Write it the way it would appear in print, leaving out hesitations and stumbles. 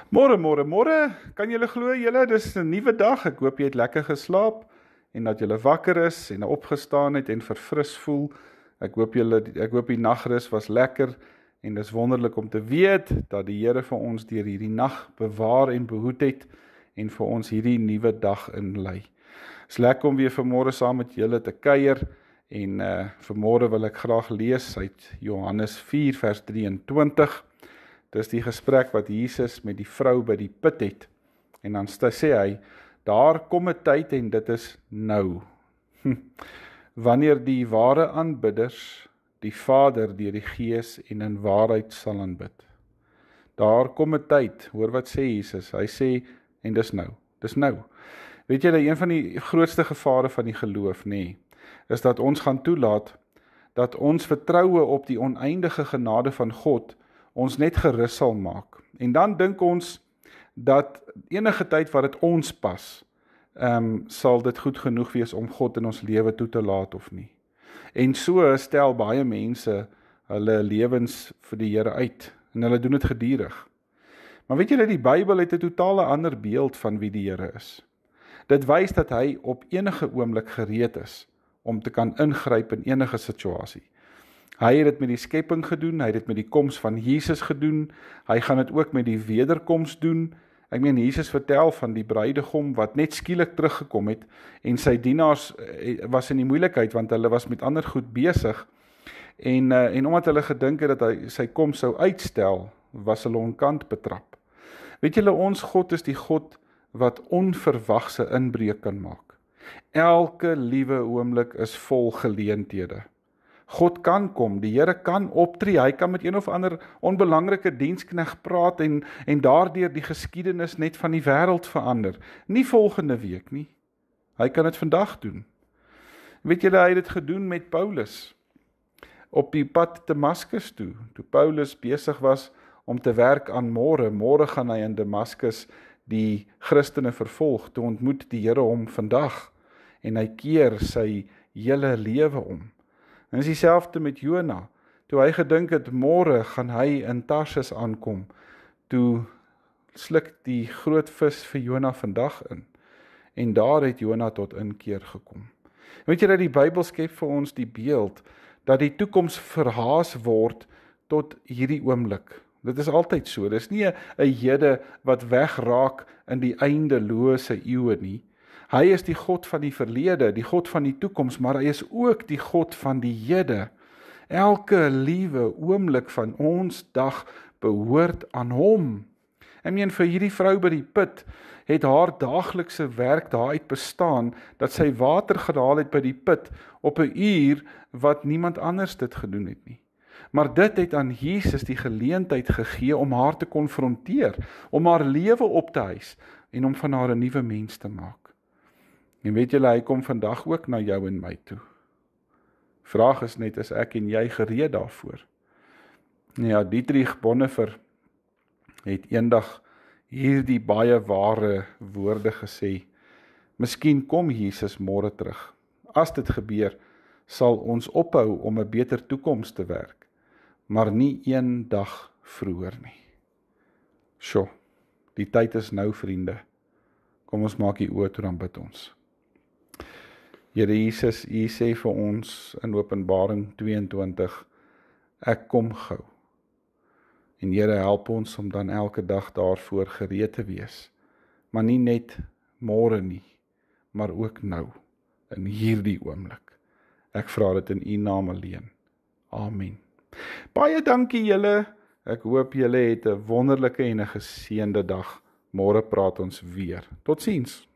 Môre, môre, môre. Kan julle glo julle, dis 'n nuwe dag. Ek hoop jy het lekker geslaap en dat julle wakker is en opgestaan het en verfris voel. Ek hoop die nagrus was lekker en dis wonderlik om te weet dat die Here vir ons deur hierdie nag bewaar en behoed het en vir ons hierdie nuwe dag inlei. Dis lekker om weer vanmôre saam met julle te kuier en vanmôre wil ek graag lees uit Johannes 4 vers 23. Dis die gesprek wat Jesus met die vrou by die put het. En dan sê hy, daar kom 'n tyd en dit is nou. Wanneer die ware aanbidders die Vader deur die Gees en in waarheid sal aanbid. Daar kom 'n tyd, hoor wat sê Jesus, hy sê, en dis nou, dis nou. Weet julle, een van die grootste gevare van die geloof, is dat ons gaan toelaat, dat ons vertroue op die oneindige genade van God, ons net gerus sal maak. En dan dink ons, dat enige tyd wat dit ons pas, sal dit goed genoeg wees om God in ons lewe toe te laat of nie. En so stel baie mense hulle lewens vir die Here uit, en hulle doen dit gedurig. Maar weet julle, die Bybel het 'n totale ander beeld van wie die Here is. Dit wys dat hy op enige oomblik gereed is, om te kan ingryp in enige situasie. Hy het dit met die skepping gedoen, hy het dit met die koms van Jesus gedoen, hy gaan dit ook met die wederkoms doen. Ek meen, Jesus vertel van die bruidegom wat net skielik teruggekom het, en sy dienaars was in die moeilikheid, want hulle was met ander goed besig, en omdat hulle gedink het dat hy sy koms sou uitstel, was hulle onkant betrap. Weet julle, ons God is die God wat onverwagse inbreuk kan maak. Elke liewe oomblik is vol geleenthede. God kan kom, die Here kan optree, hy kan met een of ander onbelangrike diensknegt praat en daardeur die geskiedenis net van die wêreld verander. Nie volgende week nie. Hy kan dit vandag doen. Weet julle, hy het dit gedoen met Paulus op die pad Damaskus toe Paulus besig was om te werk aan môre gaan hy in Damaskus die Christene vervolg, toe ontmoet die Here hom vandag, en hy keer sy hele lewe om. En is dieselfde met Jona, toe hy gedink het, môre gaan hy in Tarsis aankom, toe sluk die groot vis vir Jona vandag in, en daar het Jona tot inkeer gekom. Weet jy dat die Bybel skep vir ons die beeld, dat die toekoms verhaas word tot hierdie oomblik. Dit is altyd so, dit is nie 'n hede wat wegraak in die eindelose eeue nie. Hy is die God van die verlede, die God van die toekoms, maar hy is ook die God van die hede. Elke liewe oomblik van ons dag behoort aan hom. Ek meen, vir hierdie vrou by die put het haar daaglikse werk daaruit bestaan, dat sy water gehaal het by die put op 'n uur wat niemand anders dit gedoen het nie. Maar dit het aan Jesus die geleentheid gegee om haar te konfronteer, om haar lewe op te eis en om van haar 'n nuwe mens te maak. En weet julle, hy kom vandag ook na jou en my toe. Vraag is net, is ek en jy gereed daarvoor? Ja, Dietrich Bonhoeffer het eendag hierdie baie ware woorde gesê, miskien kom Jesus môre terug. As dit gebeur, sal ons ophou om 'n beter toekoms te werk, maar nie een dag vroeër nie. Sjoe, die tyd is nou, vriende. Kom ons maak die oë toe, dan bid ons. Here Jesus, U sê vir ons in Openbaring 22, ek kom gou. En Here, help ons om dan elke dag daarvoor gereed te wees. Maar nie net môre nie, maar ook nou, in hierdie oomblik. Ek vra dit in U naam alleen. Amen. Baie dankie julle. Ek hoop julle het 'n wonderlike en 'n geseënde dag. Môre praat ons weer. Totsiens.